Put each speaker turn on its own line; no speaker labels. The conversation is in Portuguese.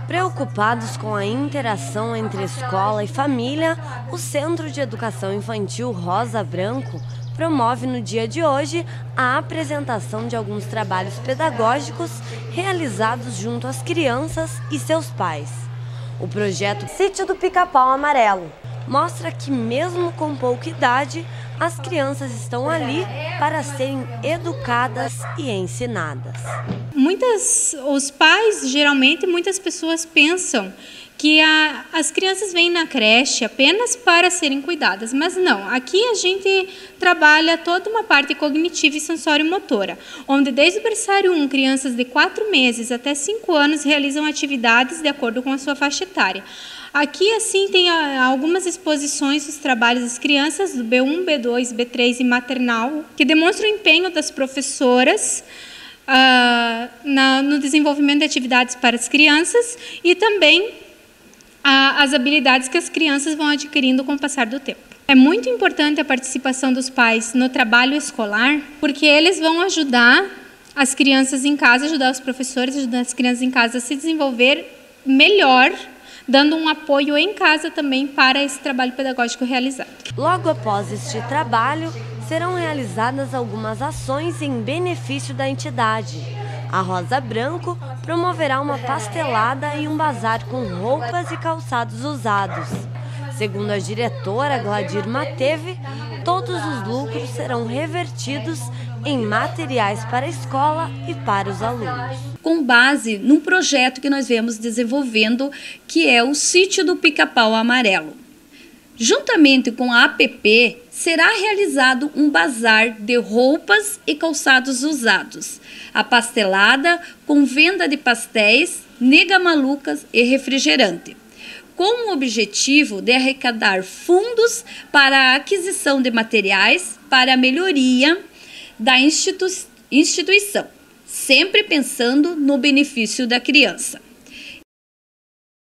Preocupados com a interação entre escola e família, o Centro de Educação Infantil Rosa Branco promove no dia de hoje a apresentação de alguns trabalhos pedagógicos realizados junto às crianças e seus pais. O projeto Sítio do Pica-Pau Amarelo mostra que, mesmo com pouca idade, as crianças estão ali para serem educadas e ensinadas.
Os pais, geralmente, muitas pessoas pensam que as crianças vêm na creche apenas para serem cuidadas, mas não. Aqui a gente trabalha toda uma parte cognitiva e sensório-motora, onde desde o berçário 1, crianças de 4 meses até 5 anos realizam atividades de acordo com a sua faixa etária. Aqui, assim, tem algumas exposições dos trabalhos das crianças do B1, B2, B3 e maternal, que demonstram o empenho das professoras no desenvolvimento de atividades para as crianças e também as habilidades que as crianças vão adquirindo com o passar do tempo. É muito importante a participação dos pais no trabalho escolar, porque eles vão ajudar as crianças em casa, ajudar os professores, ajudar as crianças em casa a se desenvolver melhor, dando um apoio em casa também para esse trabalho pedagógico realizado.
Logo após este trabalho, serão realizadas algumas ações em benefício da entidade. A Rosa Branco promoverá uma pastelada e um bazar com roupas e calçados usados. Segundo a diretora Gladir Mateve, todos os lucros serão revertidos em materiais para a escola e para os alunos.
Com base num projeto que nós vemos desenvolvendo, que é o Sítio do Pica-Pau Amarelo. Juntamente com a APP, será realizado um bazar de roupas e calçados usados, a pastelada com venda de pastéis, nega malucas e refrigerante, com o objetivo de arrecadar fundos para a aquisição de materiais para a melhoria da instituição, sempre pensando no benefício da criança.